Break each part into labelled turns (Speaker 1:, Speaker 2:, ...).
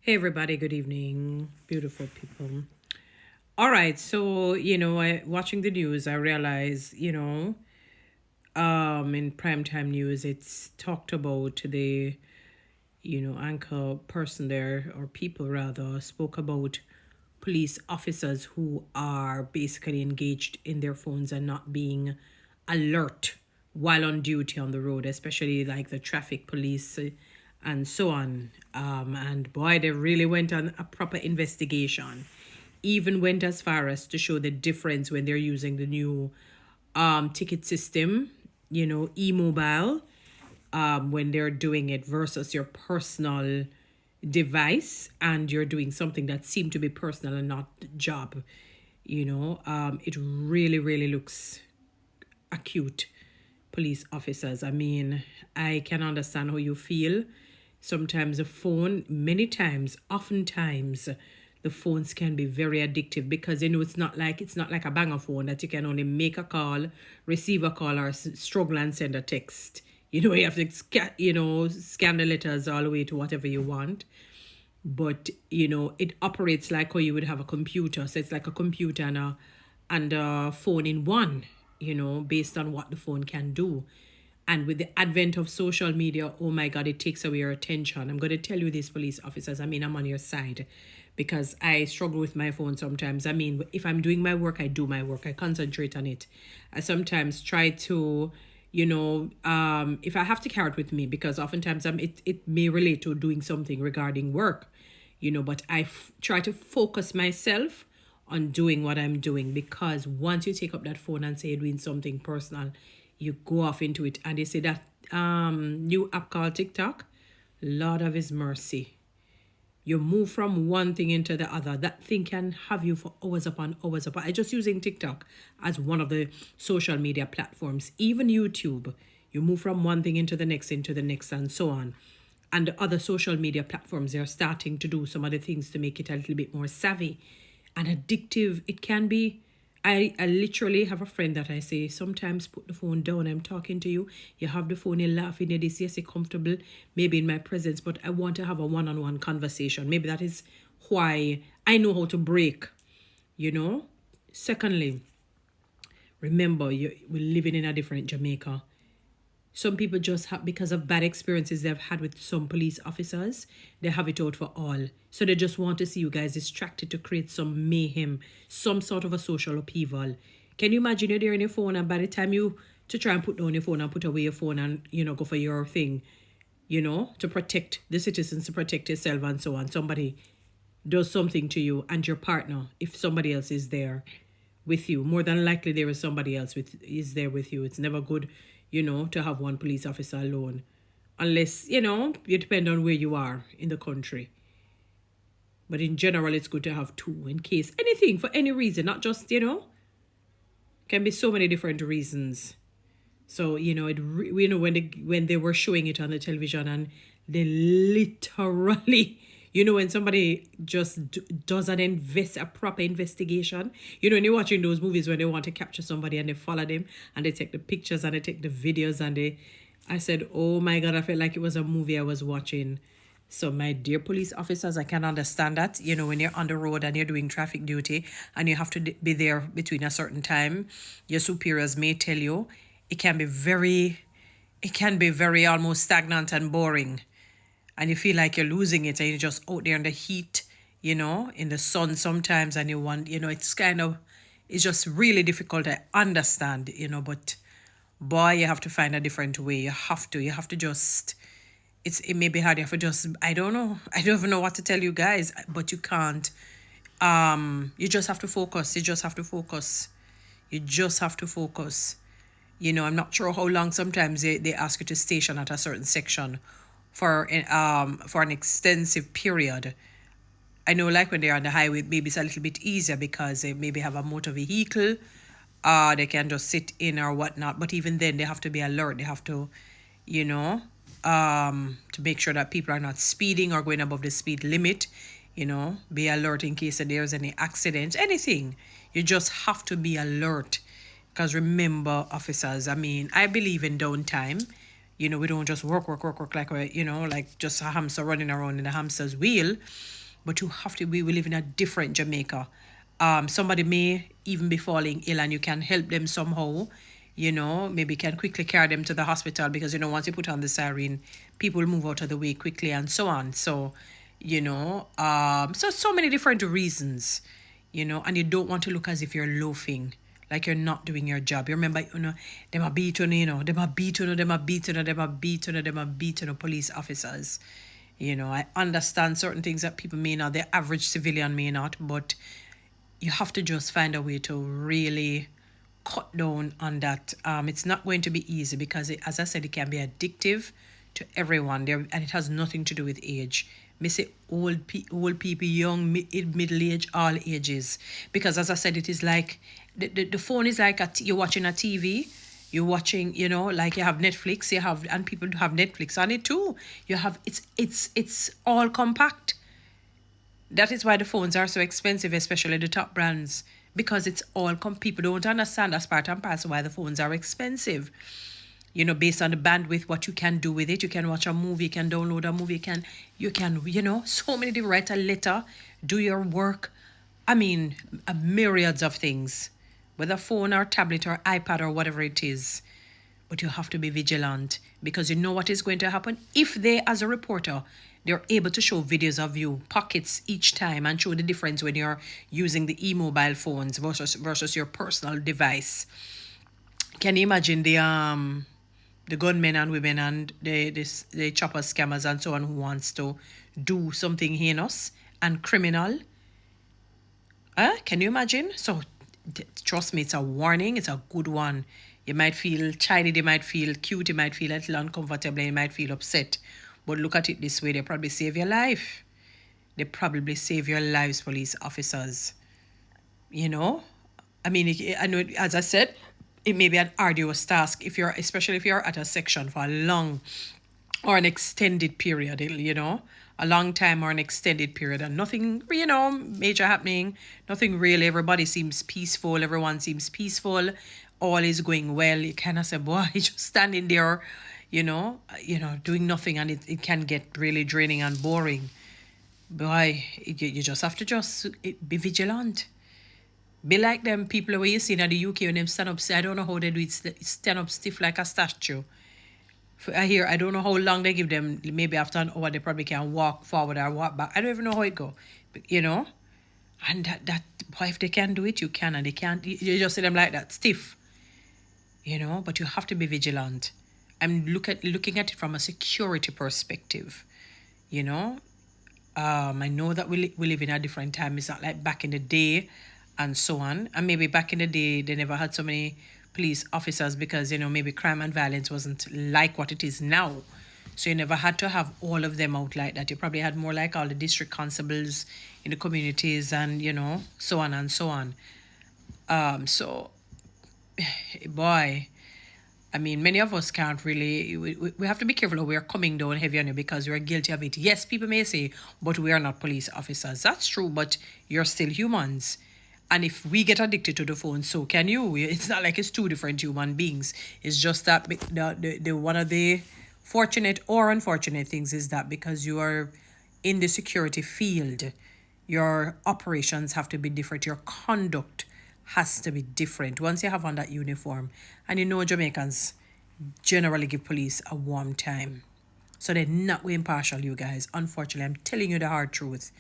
Speaker 1: Hey everybody, good evening, beautiful people. All right, so watching the news, I realize in primetime news, it's talked about the anchor person there or people rather spoke about police officers who are basically engaged in their phones and not being alert while on duty on the road, especially like the traffic police and so on. And boy, they really went on a proper investigation. Even went as far as to show the difference when they're using the new ticket system, e-mobile, when they're doing it versus your personal device and you're doing something that seemed to be personal and not job. It really, really looks acute. Police officers, I mean, I can understand how you feel. Sometimes the phone, many times, oftentimes, the phones can be very addictive because it's not like a banger phone that you can only make a call, receive a call, or struggle and send a text. You have to scan the letters all the way to whatever you want. But it operates like how you would have a computer. So it's like a computer and a phone in one. Based on what the phone can do. And with the advent of social media, oh my God, it takes away your attention. I'm going to tell you this, police officers. I mean, I'm on your side because I struggle with my phone sometimes. I mean, if I'm doing my work, I do my work, I concentrate on it. I sometimes try to, if I have to carry it with me, because oftentimes it may relate to doing something regarding work, but try to focus myself on doing what I'm doing, because once you take up that phone and say you're doing something personal, you go off into it. And they say that new app called TikTok, Lord of His mercy. You move from one thing into the other. That thing can have you for hours upon hours upon. I just using TikTok as one of the social media platforms. Even YouTube, you move from one thing into the next, and so on. And the other social media platforms, they're starting to do some other things to make it a little bit more savvy and addictive. It can be. I literally have a friend that I say, sometimes put the phone down. I'm talking to you. You have the phone, you're laughing, you're this, yes, you're comfortable, maybe in my presence, but I want to have a one on one conversation. Maybe that is why I know how to break, you know? Secondly, remember, we're living in a different Jamaica. Some people just have, because of bad experiences they've had with some police officers, they have it out for all. So they just want to see you guys distracted to create some mayhem, some sort of a social upheaval. Can you imagine you're there on your phone, and by the time you to try and put down your phone and put away your phone and go for your thing, to protect the citizens, to protect yourself and so on, somebody does something to you and your partner, if somebody else is there with you, more than likely there is somebody else is there with you. It's never good, to have one police officer alone, unless you depend on where you are in the country. But in general, it's good to have two in case anything, for any reason, not just can be so many different reasons. So when they were showing it on the television, and they literally, when somebody just does a proper investigation, when you're watching those movies when they want to capture somebody and they follow them and they take the pictures and they take the videos and I said, oh my God, I felt like it was a movie I was watching. So, my dear police officers, I can understand that, when you're on the road and you're doing traffic duty and you have to be there between a certain time, your superiors may tell you it can be very almost stagnant and boring. And you feel like you're losing it and you're just out there in the heat, in the sun sometimes, and it's just really difficult to understand, but boy, you have to find a different way. You have to just, it may be hard. You have to just, I don't know. I don't even know what to tell you guys, but you can't. You just have to focus. You just have to focus. You just have to focus. I'm not sure how long sometimes they ask you to station at a certain section for an extensive period. I know, like when they're on the highway, maybe it's a little bit easier because they maybe have a motor vehicle. They can just sit in or whatnot. But even then, they have to be alert. They have to, to make sure that people are not speeding or going above the speed limit. Be alert in case there's any accident, anything. You just have to be alert. Because remember, officers, I mean, I believe in downtime. You know, we don't just work like we're, you know, like just a hamster running around in a hamster's wheel. But you have to, we live in a different Jamaica. Somebody may even be falling ill and you can help them somehow, you know, maybe can quickly carry them to the hospital because, you know, once you put on the siren, people move out of the way quickly and so on. So, you know, so many different reasons, you know, and you don't want to look as if you're loafing, like you're not doing your job. You remember, you know, them a beat on, you know, them a beat on, them a beat on, them a beat on, them a beat on police officers. You know, I understand certain things that people may not, the average civilian may not, but you have to just find a way to really cut down on that. It's not going to be easy because, as I said, it can be addictive to everyone there, and it has nothing to do with age. Me say old people, young, middle age, all ages. Because as I said, it is like the phone is like you're watching a TV. You're watching, you know, like you have Netflix, you have, and people have Netflix on it too. You have, it's all compact. That is why the phones are so expensive, especially the top brands, because it's all people don't understand that's part and parcel why the phones are expensive. You know, based on the bandwidth, what you can do with it. You can watch a movie, you can download a movie, you can, you know, so many different, write a letter, do your work. I mean, myriads of things, whether phone or tablet or iPad or whatever it is. But you have to be vigilant because you know what is going to happen. If they, as a reporter, they're able to show videos of you pockets each time and show the difference when you're using the e-mobile phones versus your personal device. Can you imagine the gunmen and women and the chopper scammers and so on who wants to do something heinous and criminal? Can you imagine? So trust me, it's a warning. It's a good one. You might feel childish, you might feel cute, you might feel a little uncomfortable, you might feel upset. But look at it this way, they probably save your life. They probably save your lives, police officers. You know? I mean, I know, as I said, it may be an arduous task if you're, especially if you're at a section for a long or an extended period, you know, a long time or an extended period, and nothing, you know, major happening, nothing really. Everybody seems peaceful, everyone seems peaceful, all is going well. You kind of say, boy, you're just standing there, you know, doing nothing, and it can get really draining and boring. Boy, you just have to just be vigilant. Be like them people where you see in the UK when them stand up. I don't know how they do it. Stand up stiff like a statue. I don't know how long they give them. Maybe after an hour, they probably can walk forward or walk back. I don't even know how it go. But, you know, and that boy, if they can do it, you can, and they can't. You just see them like that, stiff. You know, but you have to be vigilant. I'm looking at it from a security perspective. You know, I know that we live in a different time. It's not like back in the day and so on. And maybe back in the day, they never had so many police officers because, you know, maybe crime and violence wasn't like what it is now. So you never had to have all of them out like that. You probably had more like all the district constables in the communities and, you know, so on and so on. So, boy, I mean, many of us can't really, we have to be careful. We are coming down heavy on you because we're guilty of it. Yes, people may say, but we are not police officers. That's true, but you're still humans. And if we get addicted to the phone, so can you. It's not like it's two different human beings. It's just that the one of the fortunate or unfortunate things is that because you are in the security field, your operations have to be different. Your conduct has to be different once you have on that uniform. And you know Jamaicans generally give police a warm time. So they're not going partial, you guys. Unfortunately, I'm telling you the hard truth.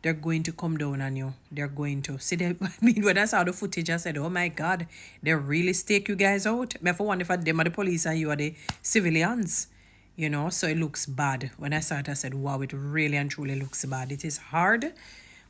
Speaker 1: They're going to come down on you. They're going to. See, I mean, when I saw the footage, I said, oh my God, they really stake you guys out. Me for one, if them are the police and you are the civilians, you know, so it looks bad. When I saw it, I said, wow, it really and truly looks bad. It is hard,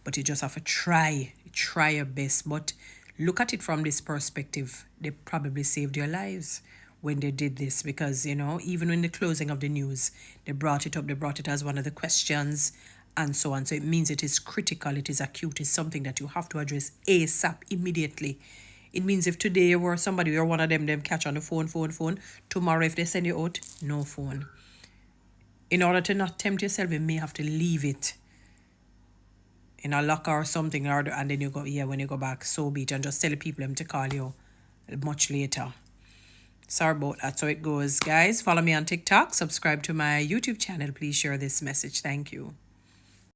Speaker 1: but you just have to try your best. But look at it from this perspective. They probably saved your lives when they did this because, you know, even in the closing of the news, they brought it up. They brought it as one of the questions and so on. So it means it is critical, it is acute, it's something that you have to address ASAP, immediately. It means if today you were somebody, you're one of them catch on the phone, tomorrow if they send you out, no phone. In order to not tempt yourself, you may have to leave it in a locker or something, and then you go, when you go back, so be it, and just tell the people them to call you much later. Sorry about that. So it goes, guys. Follow me on TikTok. Subscribe to my YouTube channel. Please share this message. Thank you.